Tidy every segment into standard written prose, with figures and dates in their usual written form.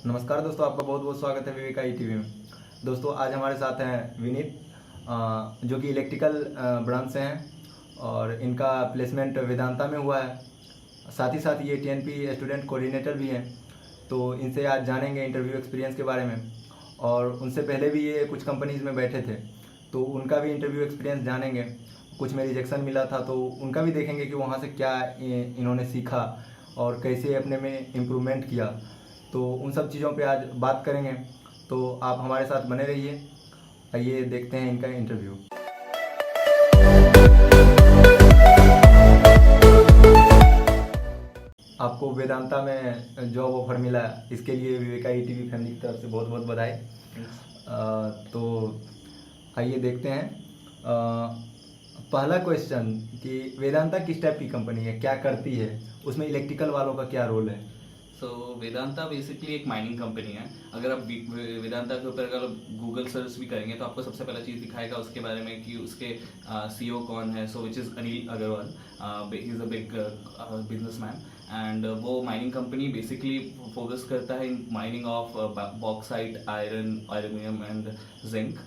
नमस्कार दोस्तों, आपका बहुत बहुत स्वागत है विवेका ई टीवी में। दोस्तों आज हमारे साथ हैं विनीत, जो कि इलेक्ट्रिकल ब्रांच से हैं और इनका प्लेसमेंट वेदांता में हुआ है। साथ ही साथ ये टीएनपी स्टूडेंट कोऑर्डिनेटर भी हैं। तो इनसे आज जानेंगे इंटरव्यू एक्सपीरियंस के बारे में। और उनसे पहले भी ये कुछ कंपनीज़ में बैठे थे, तो उनका भी इंटरव्यू एक्सपीरियंस जानेंगे। कुछ में रिजेक्शन मिला था तो उनका भी देखेंगे कि वहाँ से क्या इन्होंने सीखा और कैसे अपने में इम्प्रूवमेंट किया। तो उन सब चीज़ों पे आज बात करेंगे, तो आप हमारे साथ बने रहिए। आइए देखते हैं इनका इंटरव्यू। आपको वेदांता में जॉब ऑफर मिला, इसके लिए विवेका ई टीवी फैमिली की तरफ से बहुत बहुत बधाई। तो आइए देखते हैं। पहला क्वेश्चन कि वेदांता किस टाइप की कंपनी है, क्या करती है, उसमें इलेक्ट्रिकल वालों का क्या रोल है? वेदांता बेसिकली एक माइनिंग कंपनी है। अगर आप वेदांता के ऊपर अगर गूगल सर्च भी करेंगे तो आपको सबसे पहला चीज़ दिखाएगा उसके बारे में कि उसके सीईओ कौन है। Which is Anil Agrawal. He is a big businessman and वो माइनिंग कंपनी बेसिकली फोकस करता है in mining of bauxite, iron, aluminium and zinc.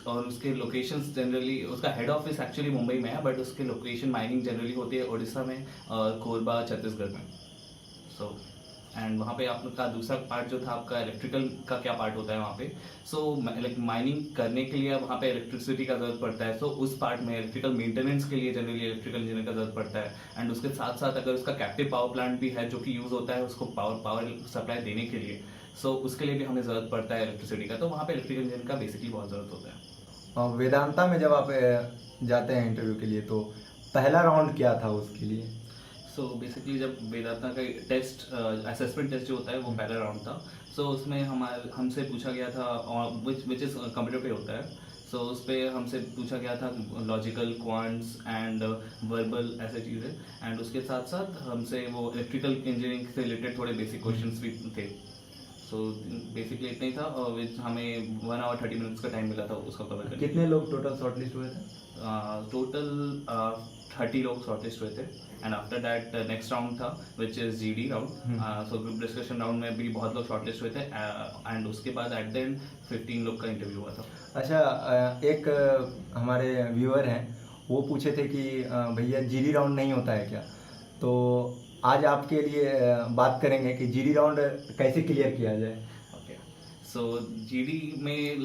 और उसके लोकेशंस जनरली, उसका हेड ऑफिस एक्चुअली मुंबई में है, बट उसके लोकेशन माइनिंग जनरली होती है उड़ीसा में और कोरबा छत्तीसगढ़ में। एंड वहाँ पे आपका दूसरा पार्ट जो था आपका इलेक्ट्रिकल का क्या पार्ट होता है वहाँ पे। माइनिंग करने के लिए वहाँ पे इलेक्ट्रिसिटी का जरूरत पड़ता है। उस पार्ट में इलेक्ट्रिकल मेंटेनेंस के लिए जनरली इलेक्ट्रिकल इंजीनियर का जरूरत पड़ता है। एंड उसके साथ साथ अगर उसका कैप्टिव पावर प्लांट भी है जो कि यूज होता है उसको पावर सप्लाई देने के लिए, उसके लिए भी हमें जरूरत पड़ता है इलेक्ट्रिसिटी का। तो वहाँ पे इलेक्ट्रिकल इंजीनियर का बेसिकली बहुत जरूरत होता है। और वेदांता में जब आप जाते हैं इंटरव्यू के लिए, तो पहला राउंड क्या था उसके लिए? बेसिकली जब वेदांता का टेस्ट, असेसमेंट टेस्ट जो होता है वो पहला राउंड था। उसमें हमसे पूछा गया था, विच इज़ कंप्यूटर पे होता है। उस पर हमसे पूछा गया था लॉजिकल, क्वांट्स एंड वर्बल ऐसे चीज़ें। एंड उसके साथ साथ हमसे वो इलेक्ट्रिकल इंजीनियरिंग से रिलेटेड थोड़े बेसिक क्वेश्चंस भी थे। बेसिकली इतना ही था और हमें 1 आवर 30 मिनट्स का टाइम मिला था उसको कवर करने। कितने लोग टोटल शॉर्टलिस्ट हुए थे? टोटल 30 लोग शॉर्टलिस्ट हुए थे। And after that next round था which is GD round. Group discussion round में भी बहुत लोग शॉर्टलिस्ट हुए थे। एंड उसके बाद एट द एंड 15 लोग का इंटरव्यू हुआ था। अच्छा, एक हमारे व्यूअर हैं, वो पूछे थे कि भैया जीडी राउंड नहीं होता है क्या? तो आज आपके लिए बात करेंगे कि जीडी राउंड कैसे क्लियर किया जाए। जीडी में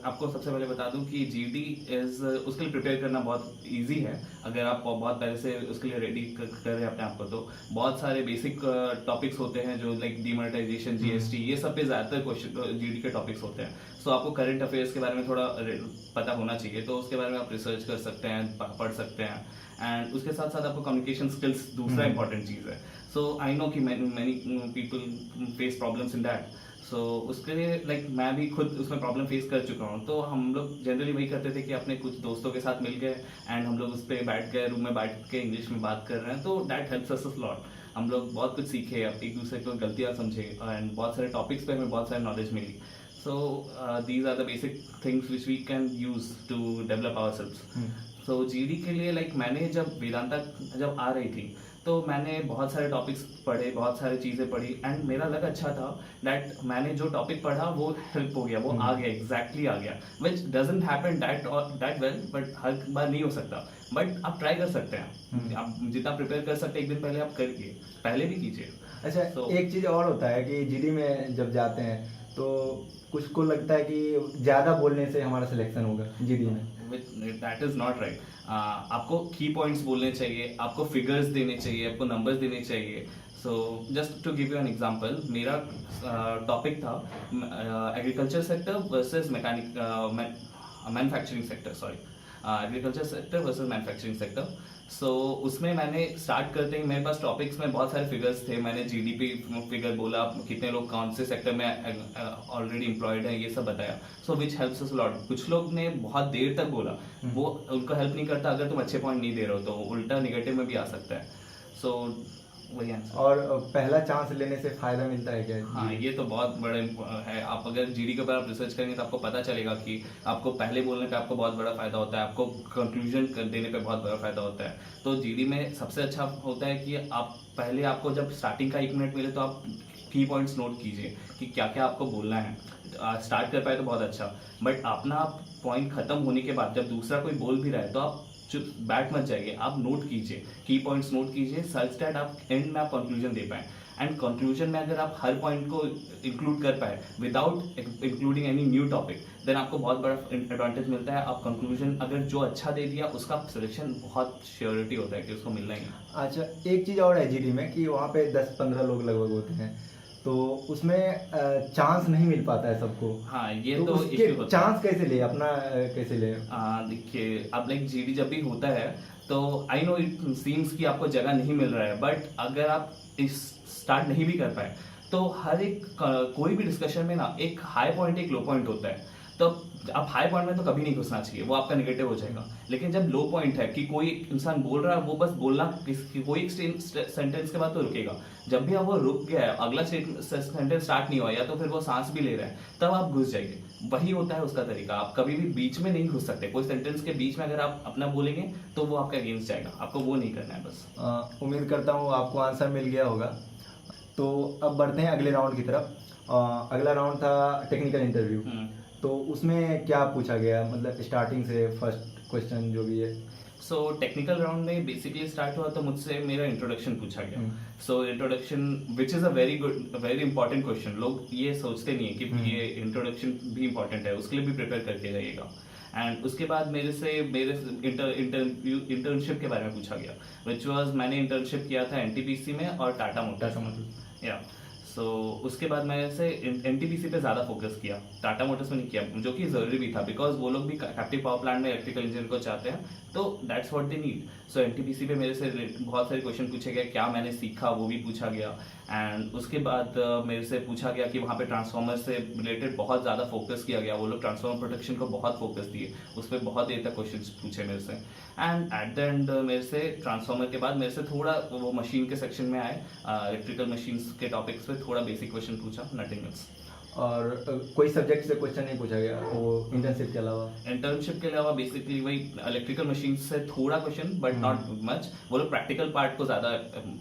आपको सबसे पहले बता दूं कि जीडी इज उसके लिए प्रिपेयर करना बहुत इजी है। अगर आप बहुत पहले से उसके लिए रेडी कर रहे हैं अपने आप को, तो बहुत सारे बेसिक टॉपिक्स होते हैं जो डीमोनेटाइजेशन, जीएसटी, ये सब पे ज़्यादातर क्वेश्चन जीडी के टॉपिक्स होते हैं। आपको करंट अफेयर्स के बारे में थोड़ा पता होना चाहिए, तो उसके बारे में आप रिसर्च कर सकते हैं, पढ़ सकते हैं। एंड उसके साथ साथ आपको कम्युनिकेशन स्किल्स दूसरा इंपॉर्टेंट चीज़ है। आई नो कि many people face problems in that. उसके लिए मैं भी खुद उसमें प्रॉब्लम फेस कर चुका हूँ। तो हम लोग जनरली वही करते थे कि अपने कुछ दोस्तों के साथ मिल गए एंड हम लोग उस पर बैठ गए, रूम में बैठ के इंग्लिश में बात कर रहे हैं, तो that helps us a lot. हम लोग बहुत कुछ सीखे, अब एक दूसरे को गलतियाँ समझे एंड बहुत सारे टॉपिक्स पे हमें बहुत सारी नॉलेज मिली। These are the basic things which we can use to develop our self. GD के लिए मैंने जब वेदांता जब आ रही थी तो मैंने बहुत सारे टॉपिक्स पढ़े, बहुत सारी चीज़ें पढ़ी एंड मेरा लग अच्छा था दैट मैंने जो टॉपिक पढ़ा वो हेल्प हो गया, वो आ गया, एग्जैक्टली आ गया, which doesn't happen that well, but हर बार नहीं हो सकता। बट आप ट्राई कर सकते हैं, आप जितना प्रिपेयर कर सकते हैं एक दिन पहले आप करिए, पहले भी कीजिए। अच्छा, एक चीज़ और होता है कि जीडी में जब जाते हैं तो कुछ को लगता है कि ज़्यादा बोलने से हमारा सिलेक्शन होगा जीडी में। That is not right. आपको की पॉइंट्स बोलने चाहिए, आपको फिगर्स देने चाहिए, आपको नंबर्स देने चाहिए। Just to give you an example, मेरा टॉपिक था agriculture sector versus manufacturing sector, agriculture sector versus manufacturing sector. उसमें मैंने स्टार्ट करते ही मेरे पास टॉपिक्स में बहुत सारे फिगर्स थे। मैंने जीडीपी फिगर बोला, कितने लोग कौन से सेक्टर में ऑलरेडी एम्प्लॉयड हैं, ये सब बताया। Which helps us lot. कुछ लोग ने बहुत देर तक बोला, वो उनको हेल्प नहीं करता अगर तुम अच्छे पॉइंट नहीं दे रहे हो, तो उल्टा निगेटिव में भी आ सकता है। वही आंसर। और पहला चांस लेने से फायदा मिलता है क्या? हाँ, ये तो बहुत बड़ा है। आप अगर जीडी के ऊपर आप रिसर्च करेंगे तो आपको पता चलेगा कि आपको पहले बोलने पे आपको बहुत बड़ा फायदा होता है, आपको कंक्लूजन देने पे बहुत बड़ा फायदा होता है। तो जीडी में सबसे अच्छा होता है कि आप पहले, आपको जब स्टार्टिंग का 1 मिनट मिले तो आप की पॉइंट्स नोट कीजिए कि क्या क्या आपको बोलना है। स्टार्ट कर पाए तो बहुत अच्छा, बट अपना पॉइंट खत्म होने के बाद जब दूसरा कोई बोल भी रहा है तो आप चुप बैठ मत जाइए, आप नोट कीजिए, की पॉइंट्स नोट कीजिए सच दैट आप एंड में आप कंक्लूजन दे पाए। एंड कंक्लूजन में अगर आप हर पॉइंट को इंक्लूड कर पाए without including any new topic, then आपको बहुत बड़ा एडवांटेज मिलता है। आप कंक्लूजन अगर जो अच्छा दे दिया उसका सिलेक्शन बहुत श्योरिटी होता है कि उसको मिलना ही है। अच्छा, एक चीज़ और है जीडी में कि वहाँ पे 10-15 लोग लगभग होते हैं, तो उसमें चांस नहीं मिल पाता है सबको। हाँ, ये तो तो उसके इश्यू होता है। चांस कैसे ले अपना, कैसे ले? देखिए, अब लाइक जीडी जब भी होता है तो आई नो इट सीम्स कि आपको जगह नहीं मिल रहा है, बट अगर आप इस स्टार्ट नहीं भी कर पाए तो हर एक कोई भी डिस्कशन में ना एक हाई पॉइंट एक लो पॉइंट होता है। तो आप हाई पॉइंट में तो कभी नहीं घुसना चाहिए, वो आपका नेगेटिव हो जाएगा। लेकिन जब लो पॉइंट है कि कोई इंसान बोल रहा है, वो बस बोलना कोई एक सेंटेंस के बाद तो रुकेगा, जब भी अब वो रुक गया है, अगला सेंटेंस स्टार्ट नहीं हुआ या तो फिर वो सांस भी ले रहा है, तब आप घुस जाइए। वही होता है उसका तरीका। आप कभी भी बीच में नहीं घुस सकते। कोई सेंटेंस के बीच में अगर आप अपना बोलेंगे तो वो आपका अगेंस्ट जाएगा, आपको वो नहीं करना है बस। उम्मीद करता हूँ आपको आंसर मिल गया होगा। तो अब बढ़ते हैं अगले राउंड की तरफ। अगला राउंड था टेक्निकल इंटरव्यू। तो उसमें क्या पूछा गया, मतलब स्टार्टिंग से फर्स्ट क्वेश्चन जो भी है? सो टेक्निकल राउंड में बेसिकली स्टार्ट हुआ तो मुझसे मेरा इंट्रोडक्शन पूछा गया। So introduction which is a very important question. लोग ये सोचते नहीं है कि ये इंट्रोडक्शन भी इंपॉर्टेंट है, उसके लिए भी प्रिपेयर करके जाइएगा। एंड उसके बाद मेरे इंटर्नशिप के बारे में पूछा गया, विच वॉज मैंने इंटर्नशिप किया था एनटीपीसी में और टाटा मोटर्स। या सो उसके बाद मैं ऐसे एनटीपीसी पे ज़्यादा फोकस किया, टाटा मोटर्स में नहीं किया, जो कि ज़रूरी भी था बिकॉज वो लोग भी कैप्टिव पावर प्लांट में इलेक्ट्रिकल इंजीनियर को चाहते हैं, तो that's what they need. So NTPC पे मेरे से बहुत सारे क्वेश्चन पूछे गए, क्या मैंने सीखा वो भी पूछा गया। एंड उसके बाद मेरे से पूछा गया कि वहाँ पे ट्रांसफार्मर से रिलेटेड बहुत ज़्यादा फोकस किया गया, वो लोग ट्रांसफार्मर प्रोटेक्शन को बहुत फोकस दिए, उस पर बहुत देर तक क्वेश्चन पूछे मेरे से। एंड एट द एंड मेरे से ट्रांसफार्मर के बाद मेरे से थोड़ा वो मशीन के सेक्शन में आए, इलेक्ट्रिकल मशीन्स के टॉपिक्स पे थोड़ा बेसिक क्वेश्चन पूछा, नथिंग एल्स। और कोई सब्जेक्ट से क्वेश्चन नहीं पूछा गया वो इंटर्नशिप के अलावा? इंटर्नशिप के अलावा बेसिकली वही इलेक्ट्रिकल मशीन से थोड़ा क्वेश्चन, बट नॉट मच। वो लोग प्रैक्टिकल पार्ट को ज़्यादा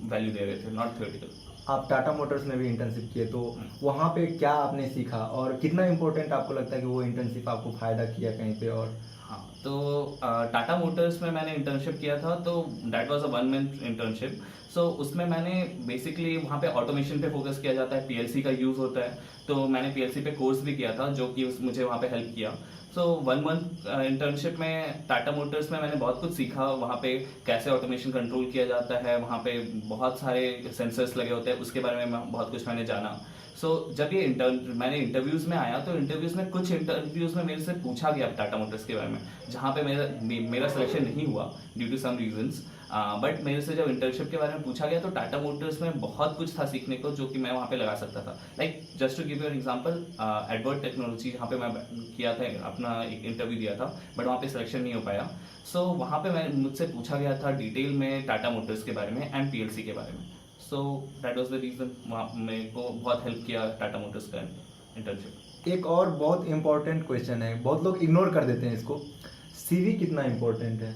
वैल्यू दे रहे थे, नॉट थ्योरेटिकल। आप टाटा मोटर्स में भी इंटर्नशिप किए, तो वहाँ पे क्या आपने सीखा और कितना इम्पोर्टेंट आपको लगता है कि वो इंटर्नशिप आपको फ़ायदा किया कहीं पे? और हाँ, तो टाटा मोटर्स में मैंने इंटर्नशिप किया था, तो that was a 1 month internship. So उसमें मैंने बेसिकली वहाँ पे ऑटोमेशन पे फोकस किया जाता है, पीएलसी का यूज़ होता है, तो मैंने पीएलसी पे कोर्स भी किया था जो कि मुझे वहाँ पे हेल्प किया। सो 1 मंथ इंटर्नशिप में टाटा मोटर्स में मैंने बहुत कुछ सीखा, वहाँ पे कैसे ऑटोमेशन कंट्रोल किया जाता है, वहाँ पे बहुत सारे सेंसर्स लगे होते हैं, उसके बारे में बहुत कुछ मैंने जाना। सो जब ये मैंने इंटरव्यूज में आया तो इंटरव्यूज में कुछ इंटरव्यूज में मेरे से पूछा गया टाटा मोटर्स के बारे में, जहाँ पे मेरा सिलेक्शन नहीं हुआ due to some reasons. But मेरे से जब इंटर्नशिप के बारे में पूछा गया तो टाटा मोटर्स में बहुत कुछ था सीखने को जो कि मैं वहाँ पे लगा सकता था। Like just to give you an example, Edward technology जहाँ पे मैं किया था, अपना एक इंटरव्यू दिया था, बट वहाँ पे सिलेक्शन नहीं हो पाया। सो वहाँ पे मुझसे पूछा गया था डिटेल में टाटा मोटर्स के बारे में एंड पीएलसी के बारे में। So that was the reason मेरे को बहुत हेल्प किया टाटा मोटर्स का इंटर्नशिप। एक और बहुत इम्पोर्टेंट क्वेश्चन है, बहुत लोग इग्नोर कर देते हैं इसको, सीवी कितना इम्पोर्टेंट है?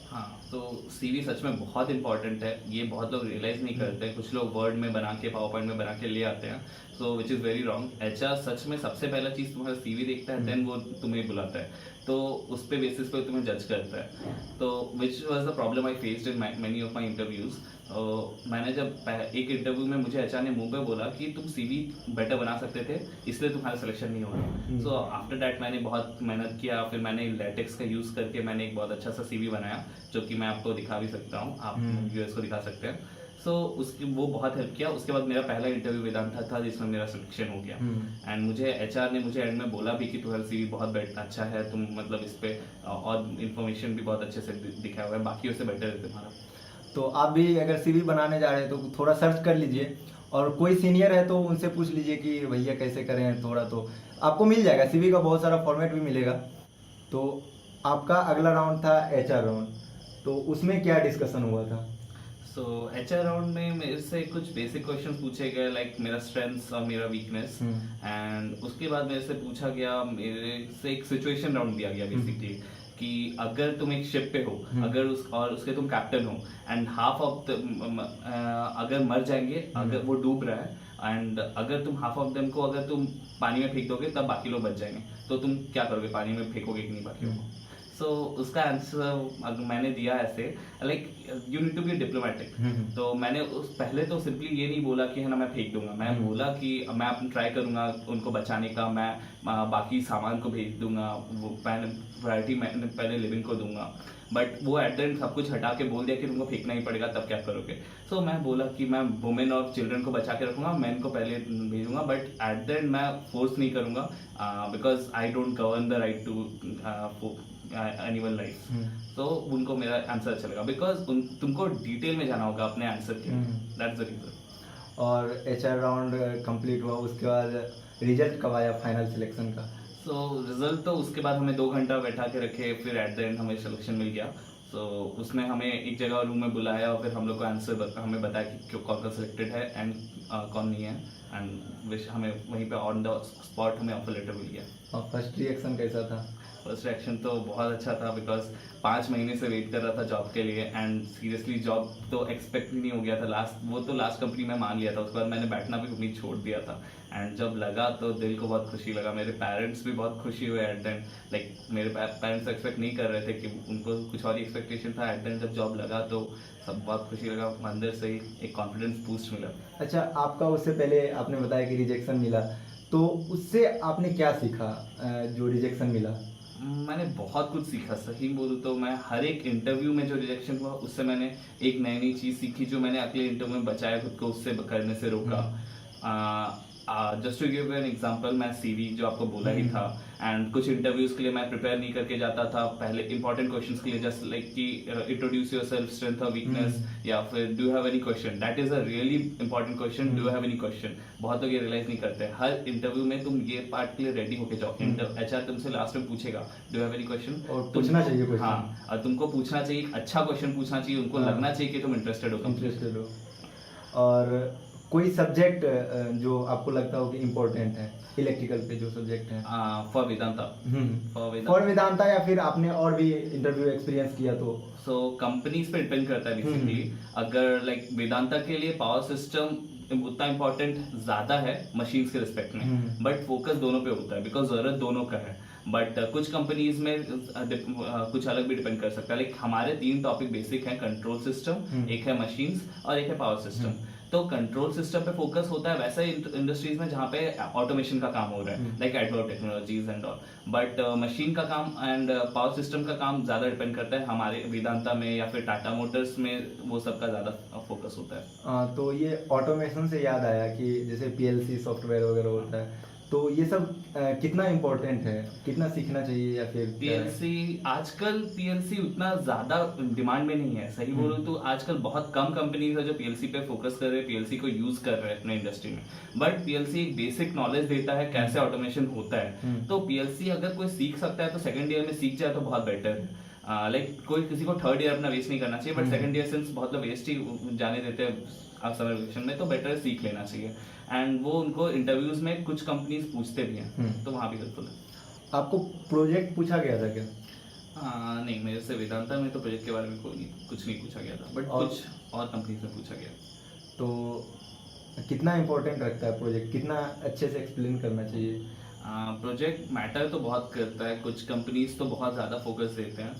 हाँ, तो सीवी सच में बहुत इंपॉर्टेंट है, ये बहुत लोग रियलाइज नहीं करते। कुछ लोग वर्ड में बना के, पावर पॉइंट में बना के ले आते हैं, so which is very wrong. HR सच में सबसे पहला चीज़ तुम्हारा सीवी देखता है, देन वो तुम्हें बुलाता है, तो उस पे बेसिस पे तुम्हें जज करता है। तो which was the problem I faced in many of my interviews. मैंने जब एक इंटरव्यू में मुझे एचआर ने मुंह पे बोला कि तुम सीवी बेटर बना सकते थे, इसलिए तुम्हारा सिलेक्शन नहीं हुआ। सो आफ्टर दैट मैंने बहुत मेहनत किया, फिर मैंने लेटेक्स का यूज़ करके मैंने एक बहुत अच्छा सा सीवी बनाया जो कि मैं आपको दिखा भी सकता हूँ, आप व्यूअर्स को दिखा सकते हैं। सो उसकी वो बहुत हेल्प किया। उसके बाद मेरा पहला इंटरव्यू वेदांता था जिसमें मेरा सिलेक्शन हो गया। एंड मुझे एचआर ने मुझे एंड में बोला भी कि तुम्हारा सीवी बहुत अच्छा है, तुम मतलब इस पे और इन्फॉर्मेशन भी बहुत अच्छे से दिखाया हुआ है, बाकियों से बेटर है तुम्हारा। तो आप भी अगर सीवी बनाने जा रहे हैं तो थोड़ा सर्च कर लीजिए, और कोई सीनियर है तो उनसे पूछ लीजिए कि भैया कैसे करें, थोड़ा तो आपको मिल जाएगा। सीवी का बहुत सारा फॉर्मेट भी मिलेगा। तो आपका अगला राउंड था एचआर राउंड, तो उसमें क्या डिस्कशन हुआ था? सो एचआर राउंड में मेरे से कुछ बेसिक क्वेश्चन पूछे गए, लाइक मेरा स्ट्रेंथ्स और मेरा वीकनेस। एंड उसके बाद मेरे से पूछा गया, मेरे से एक सिचुएशन राउंड दिया गया बेसिकली कि अगर तुम एक शिप पे हो, अगर और उसके तुम कैप्टन हो, एंड हाफ ऑफ द अगर मर जाएंगे, अगर वो डूब रहा है, एंड अगर तुम हाफ ऑफ देम को अगर तुम पानी में फेंक दोगे तब बाकी लोग बच जाएंगे, तो तुम क्या करोगे, पानी में फेंकोगे कि नहीं बाकी लोगों को? सो उसका आंसर मैंने दिया ऐसे, like you need to be diplomatic. तो मैंने उस पहले तो सिंपली ये नहीं बोला कि है ना मैं फेंक दूंगा, मैं बोला कि मैं अपन ट्राई करूंगा उनको बचाने का, मैं बाकी सामान को भेज दूंगा, वो प्रायोरिटी मैंने पहले लिविंग को दूंगा। बट वो एट द एंड सब कुछ हटा के बोल दिया कि तुमको फेंकना ही पड़ेगा, तब क्या करोगे? सो मैं बोला कि मैं वुमेन और चिल्ड्रन को बचा के रखूंगा, मैन को पहले भेजूंगा, बट एट द एंड मैं फोर्स नहीं करूंगा, because I don't govern the right to animal life. तो उनको मेरा आंसर अच्छा लगा, बिकॉज तुमको डिटेल में जाना होगा अपने आंसर के, दैट्स द रीजन। और HR राउंड कंप्लीट हुआ, उसके बाद रिजल्ट कब आया फाइनल सिलेक्शन का? सो रिजल्ट तो उसके बाद हमें 2 घंटा बैठा के रखे, फिर एट द एंड हमें सिलेक्शन मिल गया। सो उसमें हमें एक जगह रूम में बुलाया और फिर हम लोग को आंसर हमें बताया कि कौन कौन सिलेक्टेड है एंड कौन नहीं है, एंड हमें वहीं पे ऑन द स्पॉट हमें ऑफर लेटर मिल गया। और फर्स्ट रिएक्शन कैसा था? फर्स्ट रिएक्शन तो बहुत अच्छा था, बिकॉज 5 महीने से वेट कर रहा था जॉब के लिए, एंड सीरियसली जॉब तो एक्सपेक्ट भी नहीं हो गया था। वो तो लास्ट कंपनी में मान लिया था, उसके बाद मैंने बैठना भी उम्मीद छोड़ दिया था, एंड जब लगा तो दिल को बहुत खुशी लगा। मेरे पेरेंट्स भी बहुत खुशी हुए एट द एंड, लाइक मेरे पेरेंट्स एक्सपेक्ट नहीं कर रहे थे, कि उनको कुछ और ही एक्सपेक्टेशन था। एट द एंड जब जॉब लगा तो सब बहुत खुशी लगा, अंदर से ही एक कॉन्फिडेंस बूस्ट मिला। अच्छा, आपका उससे पहले आपने बताया कि रिजेक्शन मिला, तो उससे आपने क्या सीखा जो रिजेक्शन मिला? मैंने बहुत कुछ सीखा, सही बोलूँ तो मैं हर एक इंटरव्यू में जो रिजेक्शन हुआ उससे मैंने एक नई नई चीज़ सीखी, जो मैंने अगले इंटरव्यू में बचाया, खुद को उससे करने से रोका। Just to give an example, मैं सीवी जो आपको बोला ही था, एंड कुछ इंटरव्यूज के लिए मैं प्रिपेयर नहीं करके जाता था पहले इंपॉर्टेंट क्वेश्चंस के लिए, जस्ट लाइक कि इंट्रोड्यूस योरसेल्फ, स्ट्रेंथ और वीकनेस, या फिर do you have any question, that is a really important question, do you have any question. बहुत लोग ये रियलाइज नहीं करते। हर इंटरव्यू में तुम ये पार्ट के लिए रेडी होके जाओ, HR तुमसे लास्ट में पूछेगा do you have any question, और पूछना चाहिए क्वेश्चन। हाँ, और तुमको पूछना चाहिए, अच्छा क्वेश्चन पूछना चाहिए, उनको लगना चाहिए कि तुम इंटरेस्टेड हो। और कोई सब्जेक्ट जो आपको लगता हो कि इम्पोर्टेंट है इलेक्ट्रिकल पे, जो सब्जेक्ट है? फॉर वेदांता। फॉर वेदांता, या फिर आपने और भी इंटरव्यू एक्सपीरियंस किया तो? सो कंपनीज पे डिपेंड करता है बेसिकली। अगर लाइक वेदांता के लिए पावर सिस्टम उतना इम्पोर्टेंट ज्यादा है मशीन्स के रिस्पेक्ट में, बट फोकस दोनों पे होता है, बिकॉज जरूरत दोनों का है। बट कुछ कंपनीज में कुछ अलग भी डिपेंड कर सकता है। लाइक हमारे 3 टॉपिक बेसिक हैं, कंट्रोल सिस्टम, एक है मशीन्स और एक है पावर सिस्टम। तो कंट्रोल सिस्टम पे फोकस होता है वैसे इंडस्ट्रीज में जहाँ पे ऑटोमेशन का काम हो रहा है, like adverb technologies and all. But machine का काम एंड पावर सिस्टम का काम ज्यादा डिपेंड करता है हमारे वेदांता में या फिर टाटा मोटर्स में, वो सबका ज्यादा फोकस होता है। तो ये ऑटोमेशन से याद आया कि जैसे PLC सॉफ्टवेयर वगैरह होता है, तो ये सब कितना इम्पोर्टेंट है, कितना सीखना चाहिए, या फिर PLC आजकल PLC उतना ज्यादा डिमांड में नहीं है। सही बोलूं तो आजकल बहुत कम कंपनीज है जो PLC पे फोकस कर रहे हैं, PLC को यूज कर रहे हैं अपने इंडस्ट्री में। बट PLC एक बेसिक नॉलेज देता है कैसे ऑटोमेशन होता है। तो PLC अगर कोई सीख सकता है तो सेकंड ईयर में सीख जाए तो बहुत बेटर है। लाइक कोई किसी को थर्ड ईयर अपना वेस्ट नहीं करना चाहिए, बट सेकंड ईयर सिंस बहुत लोग वेस्ट ही जाने देते हैं समर वेकेशन में, तो बेटर सीख लेना चाहिए। एंड वो उनको इंटरव्यूज में कुछ कंपनीज पूछते भी हैं, तो वहाँ भी हेल्पफुल है। आपको प्रोजेक्ट पूछा गया था क्या? नहीं, मेरे से वेदांता में तो प्रोजेक्ट के बारे में कुछ नहीं पूछा गया था, बट कुछ और कंपनीज में पूछा गया। तो कितना इम्पोर्टेंट रखता है प्रोजेक्ट, कितना अच्छे से एक्सप्लेन करना चाहिए? प्रोजेक्ट मैटर तो बहुत करता है, कुछ कंपनीज तो बहुत ज़्यादा फोकस देते हैं,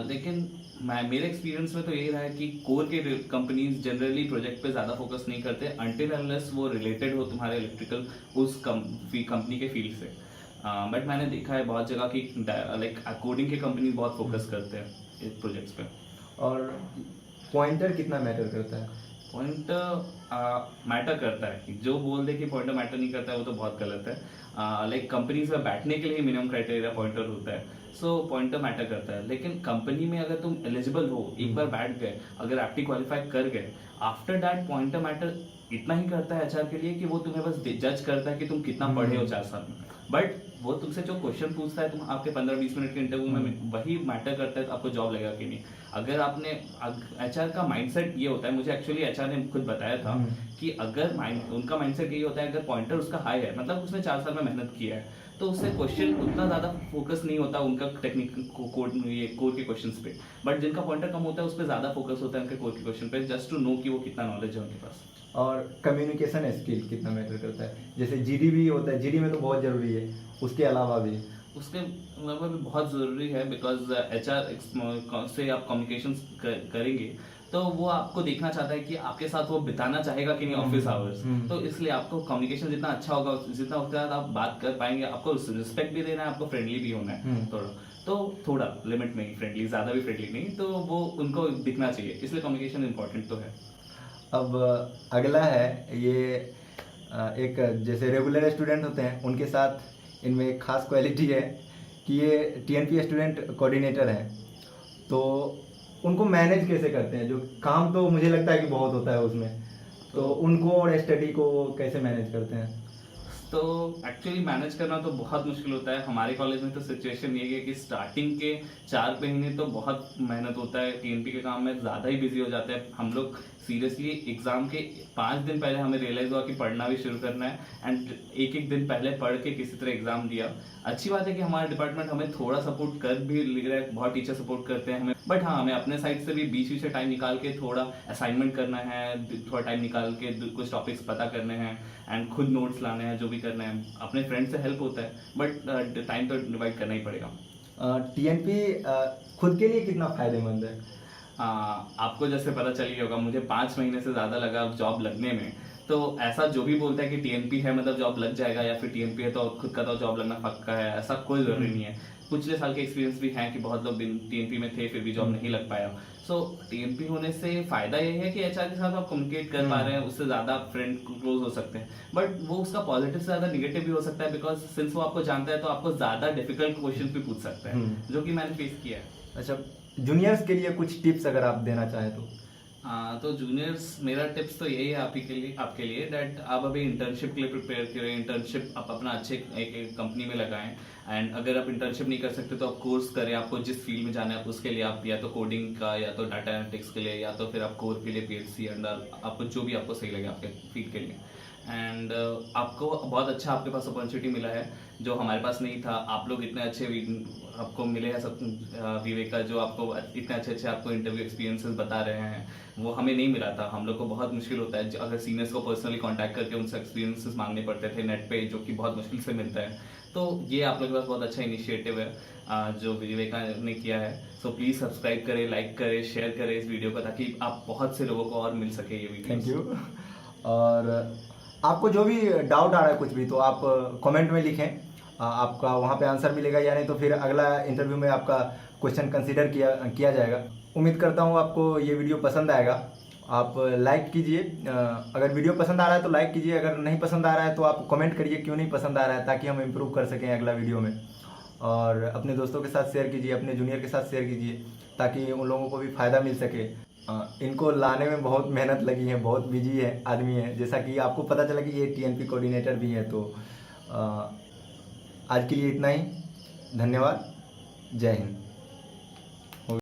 लेकिन मेरे एक्सपीरियंस में तो यही रहा है कि कोर के कंपनीज जनरली प्रोजेक्ट पे ज़्यादा फोकस नहीं करते अनटिल अनलेस वो रिलेटेड हो तुम्हारे इलेक्ट्रिकल उस कंपनी के फील्ड से। बट मैंने देखा है बहुत जगह कि लाइक कोडिंग के कंपनी बहुत फोकस करते हैं इस प्रोजेक्ट्स पे। और पॉइंटर कितना मैटर करता है? पॉइंटर मैटर करता है, कि जो बोल दे कि पॉइंटर मैटर नहीं करता है वो तो बहुत गलत है। लाइक कंपनीज में बैठने के लिए मिनिमम क्राइटेरिया पॉइंटर होता है, सो पॉइंटर मैटर करता है। लेकिन कंपनी में अगर तुम एलिजिबल हो, एक बार बैठ गए, अगर एप्टी क्वालिफाई कर गए, आफ्टर दैट पॉइंटर मैटर इतना ही करता है HR के लिए कि वो तुम्हें बस जज करता है कि तुम कितना पढ़े हो 4 साल में। बट वो तुमसे जो क्वेश्चन पूछता है तुम आपके 15-20 मिनट के इंटरव्यू में, वही मैटर करता है तो आपको जॉब लगेगा कि नहीं। अगर आपने HR का माइंडसेट ये होता है, मुझे एक्चुअली HR ने खुद बताया था कि अगर उनका माइंडसेट ये होता है, अगर पॉइंटर उसका हाई है, मतलब उसने 4 साल में मेहनत किया है, तो उससे क्वेश्चन उतना ज्यादा फोकस नहीं होता उनका टेक्निकल कोर के क्वेश्चंस पे। बट जिनका पॉइंटर कम होता है उस पर ज्यादा फोकस होता है उनके कोर के क्वेश्चन पे, जस्ट टू नो कि वो कितना नॉलेज है उनके पास। और कम्युनिकेशन स्किल कितना मैटर करता है, जैसे जीडी भी होता है, जीडी में तो बहुत ज़रूरी है, उसके अलावा भी। उसके अलावा भी बहुत ज़रूरी है, बिकॉज एचआर से आप कम्युनिकेशन करेंगे तो वो आपको देखना चाहता है कि आपके साथ वो बिताना चाहेगा कि नहीं ऑफिस आवर्स। तो इसलिए आपको कम्युनिकेशन जितना अच्छा होगा, जितना उसके साथ आप बात कर पाएंगे, आपको रिस्पेक्ट भी देना है, आपको फ्रेंडली भी होना है थोड़ा, तो थोड़ा लिमिट में ही फ्रेंडली, ज़्यादा भी फ्रेंडली नहीं, तो वो उनको दिखना चाहिए, इसलिए कम्युनिकेशन इंपॉर्टेंट तो है। अब अगला है ये एक जैसे रेगुलर स्टूडेंट होते हैं उनके साथ इनमें एक खास क्वालिटी है कि ये टीएनपी स्टूडेंट कोऑर्डिनेटर हैं, तो उनको मैनेज कैसे करते हैं? जो काम तो मुझे लगता है कि बहुत होता है उसमें, तो उनको और स्टडी को कैसे मैनेज करते हैं? तो एक्चुअली मैनेज करना तो बहुत मुश्किल होता है। हमारे कॉलेज में तो सिचुएशन ये है कि स्टार्टिंग के 4 महीने तो बहुत मेहनत होता है, टीएनपी के काम में ज़्यादा ही बिजी हो जाते हैं हम लोग। सीरियसली एग्जाम के 5 दिन पहले हमें रियलाइज हुआ कि पढ़ना भी शुरू करना है, एंड एक एक दिन पहले पढ़ के किसी तरह एग्जाम दिया। अच्छी बात है कि हमारा डिपार्टमेंट हमें थोड़ा सपोर्ट कर भी ले रहा है, बहुत टीचर सपोर्ट करते हैं हमें, बट हाँ, हमें अपने साइड से भी बीच बीच से टाइम निकाल के थोड़ा असाइनमेंट करना है, थोड़ा टाइम निकाल के कुछ टॉपिक्स पता करने हैं, एंड खुद नोट्स लाने हैं, जो भी करना है। अपने फ्रेंड से हेल्प होता है, बट टाइम तो डिवाइड करना ही पड़ेगा। टीएनपी खुद के लिए कितना फायदेमंद है? आपको जैसे पता चल ही होगा, मुझे 5 महीने से ज़्यादा लगा जॉब लगने में। तो ऐसा जो भी बोलता है कि टीएनपी है मतलब जॉब लग जाएगा, या फिर टीएनपी है तो खुद का तो जॉब लगना पक्का है, ऐसा कोई ज़रूरी नहीं है। पिछले साल के एक्सपीरियंस भी हैं कि बहुत लोग टीएनपी में थे फिर भी जॉब नहीं लग पाया। सो टीएनपी होने से फायदा ये है कि एचआर के साथ आप कम्युनिकेट कर पा रहे हैं, उससे ज़्यादा फ्रेंड क्लोज हो सकते हैं, बट वो उसका पॉजिटिव से ज़्यादा निगेटिव भी हो सकता है, बिकॉज सिंस वो आपको जानता है तो आपको ज़्यादा डिफिकल्ट क्वेश्चन भी पूछ सकता है, जो कि मैंने फेस किया है। अच्छा, जूनियर्स के लिए कुछ टिप्स अगर आप देना चाहें तो? तो जूनियर्स, मेरा टिप्स तो यही है आपके लिए दैट आप अभी इंटर्नशिप के लिए प्रिपेयर करें। इंटर्नशिप आप अपना अच्छे एक कंपनी में लगाएं, एंड अगर आप इंटर्नशिप नहीं कर सकते तो आप कोर्स करें। आपको जिस फील्ड में जाना है उसके लिए आप या तो कोडिंग का, या तो डाटा एनालिटिक्स के लिए, या तो फिर आप कोर के लिए पीएचडी अंडर, आपको जो भी आपको सही लगे आपके फील्ड के लिए। एंड आपको बहुत अच्छा आपके पास अपॉर्चुनिटी मिला है जो हमारे पास नहीं था। आप लोग इतने अच्छे आपको मिले हैं सब, विवेका जो आपको इतने अच्छे आपको इंटरव्यू एक्सपीरियंसेस बता रहे हैं, वो हमें नहीं मिला था। हम लोग को बहुत मुश्किल होता है अगर सीनियर्स को पर्सनली कांटेक्ट करके उनसे एक्सपीरियंसेस मांगने पड़ते थे नेट पे, जो कि बहुत मुश्किल से मिलता है। तो ये आप लोगों के पास बहुत अच्छा इनिशिएटिव है जो विवेका ने किया है। सो प्लीज़ सब्सक्राइब करें, लाइक करें, शेयर करें इस वीडियो को, ताकि आप बहुत से लोगों को और मिल सके ये वीडियो। Thank you. और आपको जो भी डाउट आ रहा है कुछ भी, तो आप कमेंट में लिखें, आपका वहाँ पे आंसर मिलेगा, या नहीं तो फिर अगला इंटरव्यू में आपका क्वेश्चन कंसीडर किया जाएगा। उम्मीद करता हूँ आपको ये वीडियो पसंद आएगा। आप लाइक कीजिए, अगर वीडियो पसंद आ रहा है तो लाइक कीजिए, अगर नहीं पसंद आ रहा है तो आप कमेंट करिए क्यों नहीं पसंद आ रहा है, ताकि हम इम्प्रूव कर सकें अगला वीडियो में। और अपने दोस्तों के साथ शेयर कीजिए, अपने जूनियर के साथ शेयर कीजिए, ताकि उन लोगों को भी फ़ायदा मिल सके। इनको लाने में बहुत मेहनत लगी है, बहुत बिजी है आदमी है, जैसा कि आपको पता चला कि ये टीएनपी कोऑर्डिनेटर भी है। तो आज के लिए इतना ही, धन्यवाद, जय हिंद।